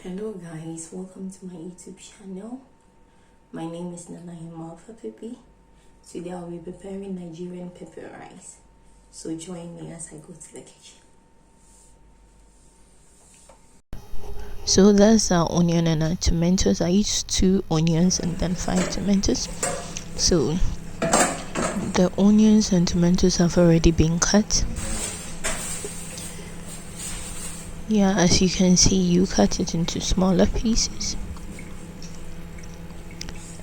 Hello guys, welcome to my YouTube channel. My name is Nigerian Pepe. Today I'll be preparing Nigerian pepper rice. So join me as I go to the kitchen. So that's our onion and our tomatoes. I used 2 onions and then 5 tomatoes. So the onions and tomatoes have already been cut. Yeah, as you can see, you cut it into smaller pieces.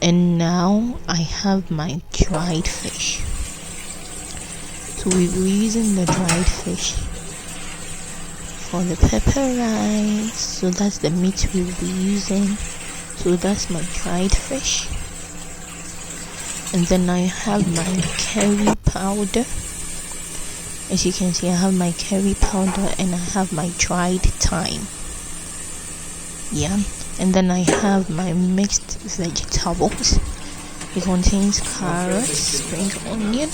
And now I have my dried fish. So we'll be using the dried fish for the pepper rice. So that's the meat we'll be using. So that's my dried fish. And then I have my curry powder. As you can see, I have my curry powder and I have my dried thyme. Yeah, and then I have my mixed vegetables. It contains carrots, spring onion.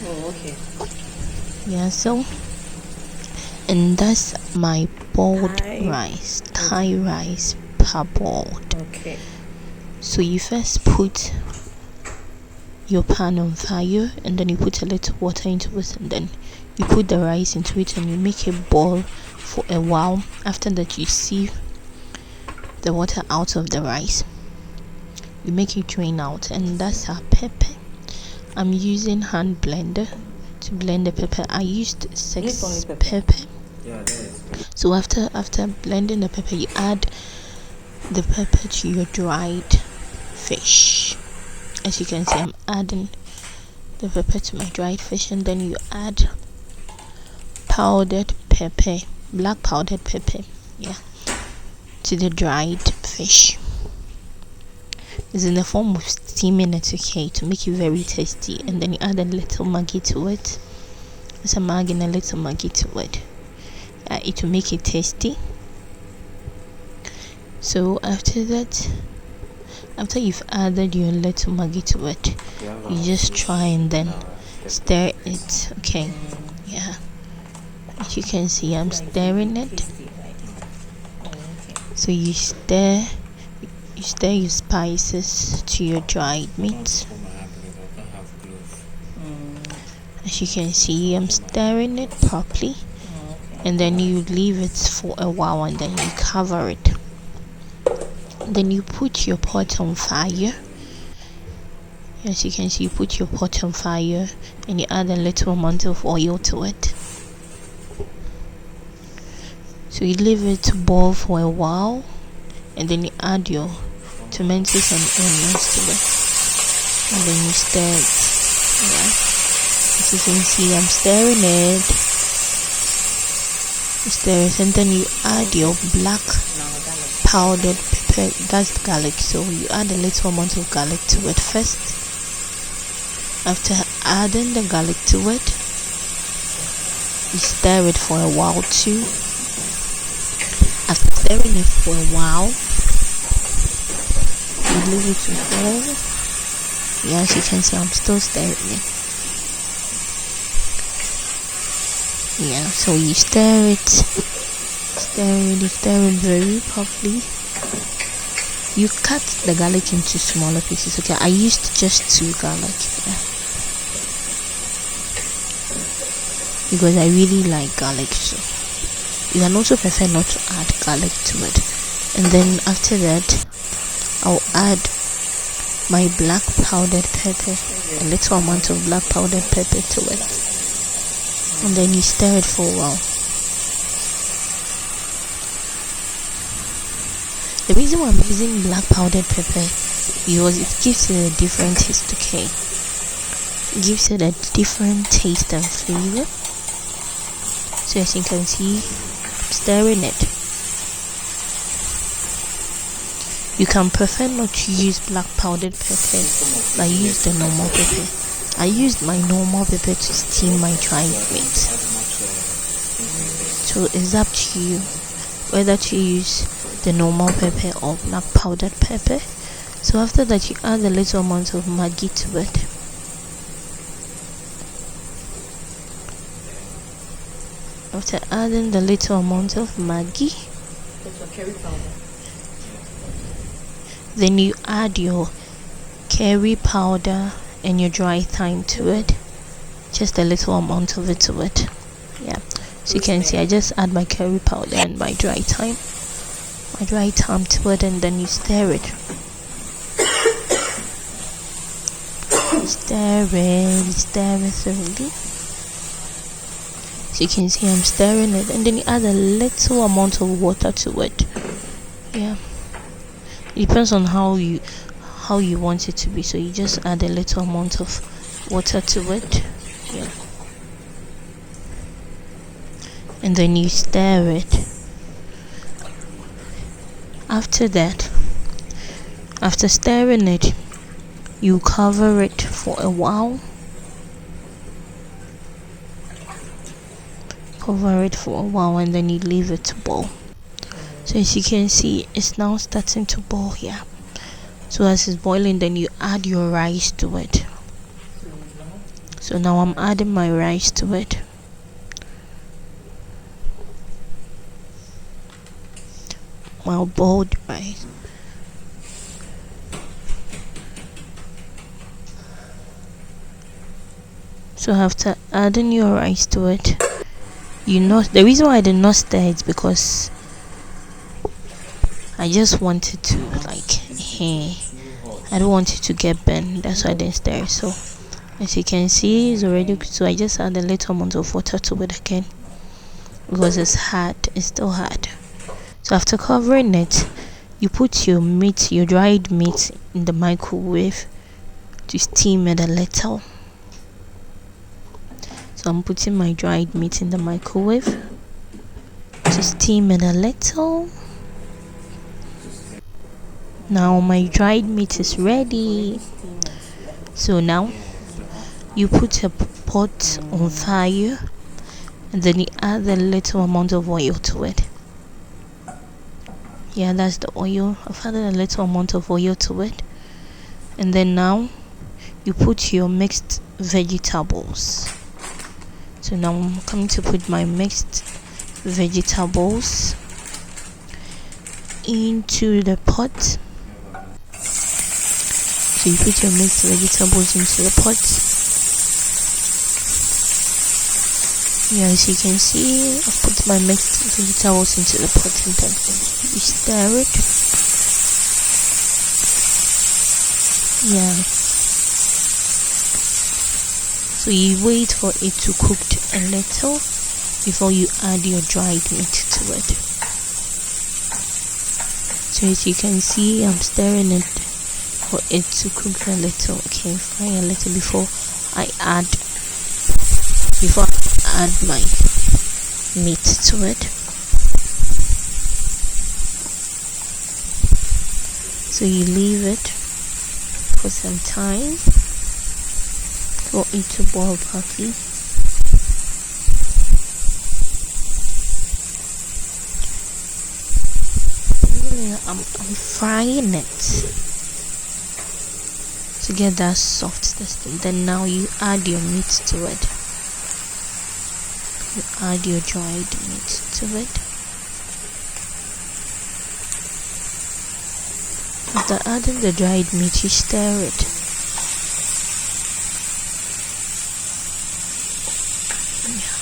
Oh, okay. Yeah, so, and that's my boiled rice, Thai rice parboiled. Okay. So you first put your pan on fire and then you put a little water into it and then you put the rice into it and you make it boil for a while. After that, you sieve the water out of the rice, you make it drain out, and that's our pepper. I'm using hand blender to blend the pepper. I used 6 pepper. Yeah, so after blending the pepper, you add the pepper to your dried fish. As you can see, I'm adding the pepper to my dried fish, and then you add powdered pepper, black powdered pepper, yeah, to the dried fish. It's in the form of steaming it, okay, to make it very tasty. And then you add a little Maggi to it. There's a Maggi and a little Maggi to it. It will make it tasty. So after that, after you've added your little Maggi to it, you just try and then stir it, okay? Yeah, as you can see, I'm stirring it. So you stir your spices to your dried meat. As you can see, I'm stirring it properly, and then you leave it for a while and then you cover it. Then you put your pot on fire. As you can see, you put your pot on fire and you add a little amount of oil to it. So you leave it to boil for a while, and then you add your tomatoes and onions to it, and then you stir it. Yeah, as you can see, I'm stirring it. You stir it, and then you add your black powdered pepper, that's garlic. So you add a little amount of garlic to it first. After adding the garlic to it, you stir it for a while too. After stirring it for a while, you leave it to boil. Yeah, as you can see, I'm still stirring it. Yeah, so you stir it very properly. You cut the garlic into smaller pieces, okay? I used just 2 garlic, yeah, because I really like garlic. So you can also prefer not to add garlic to it. And then after that, I'll add my black powdered pepper, a little amount of black powdered pepper to it, and then you stir it for a while. The reason why I'm using black powdered pepper because it gives it a different taste, okay? It gives it a different taste and flavor. So as you can see, I'm stirring it. You can prefer not to use black powdered pepper, but use the normal pepper. I used my normal pepper to steam my dried meat. So it's up to you whether to use the normal pepper or black powdered pepper. So after that, you add a little amount of Maggi to it. After adding the little amount of Maggi, curry powder. Then you add your curry powder and your dry thyme to it. Just a little amount of it to it. Yeah. So you can see I just add my curry powder and my dry thyme. My dry thyme to it, and then you stir it. Stir it thoroughly. So you can see I'm stirring it, and then you add a little amount of water to it. Yeah. It depends on how you want it to be. So you just add a little amount of water to it. Yeah. And then you stir it. After that, after stirring it, you cover it for a while. Cover it for a while, and then you leave it to boil. So as you can see, it's now starting to boil here. So as it's boiling, then you add your rice to it. So now I'm adding my rice to it. My boiled rice. So after adding your rice to it, the reason why I did not stir it because I just wanted to I don't want it to get burnt. That's why I didn't stir it. So as you can see, it's already cooked. So I just add a little amount of water to it again because it's hard. It's still hard. So after covering it, you put your meat, your dried meat, in the microwave to steam it a little. So I'm putting my dried meat in the microwave to steam it a little. Now my dried meat is ready. So now you put a pot on fire, and then you add a little amount of oil to it. Yeah, that's the oil. I've added a little amount of oil to it. And then now you put your mixed vegetables. So now I'm coming to put my mixed vegetables into the pot. So you put your mixed vegetables into the pot. Yeah, as you can see, I've put my mixed vegetables into the pot, and then you stir it. Yeah. So you wait for it to cook a little before you add your dried meat to it. So as you can see, I'm stirring it for it to cook a little. Okay, fry a little before I add my meat to it. So you leave it for some time for it to boil properly. I'm frying it to get that soft texture. Then now you add your meat to it. You add your dried meat to it. After adding the dried meat, you stir it.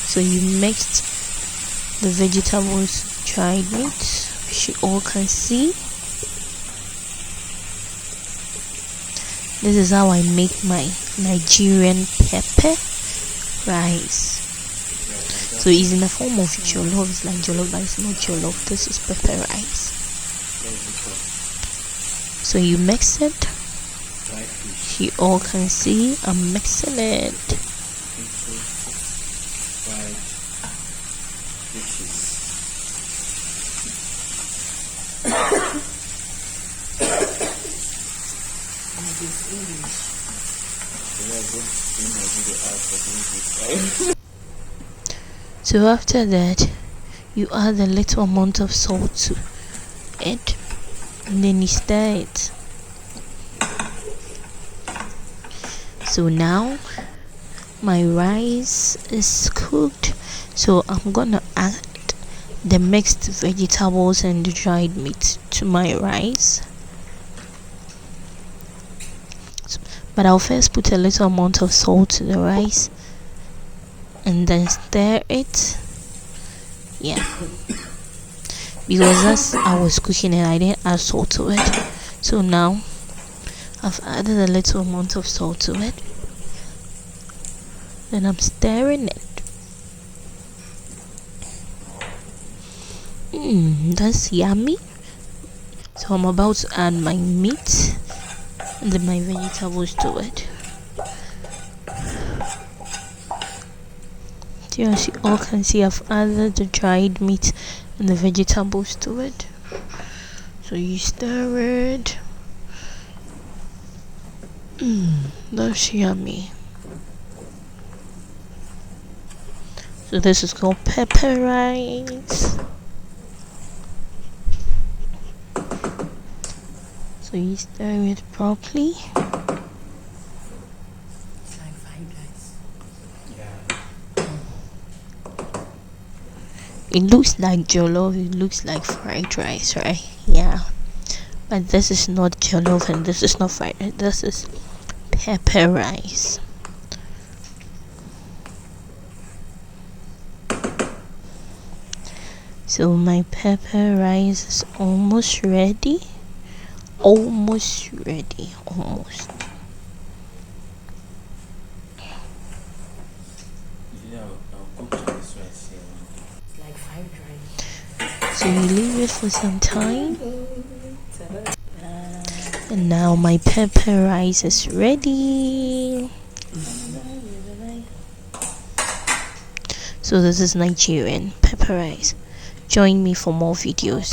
So you mixed the vegetables, dried meat, which you all can see. This is how I make my Nigerian pepper rice. So it's in the form of jollof. It's like jollof, but it's not jollof. This is pepper rice. So you mix it. You all can see I'm mixing it. So after that, you add a little amount of salt to it, and then you stir it. So now my rice is cooked, so I'm gonna add the mixed vegetables and the dried meat to my rice. But I'll first put a little amount of salt to the rice and then stir it. Yeah, because as I was cooking it, I didn't add salt to it. So now I've added a little amount of salt to it. Then I'm stirring it. That's yummy. So I'm about to add my meat and then my vegetables to it. So as you all can see, I've added the dried meat and the vegetables to it. So you stir it. That's yummy. So this is called pepper rice. So you stir it properly. It's like fried rice. It looks like jollof, it looks like fried rice, right? Yeah. But this is not jollof and this is not fried rice. This is pepper rice. So my pepper rice is almost ready. Almost ready. Almost. It's like fried rice. So you leave it for some time. And now my pepper rice is ready. So this is Nigerian pepper rice. Join me for more videos.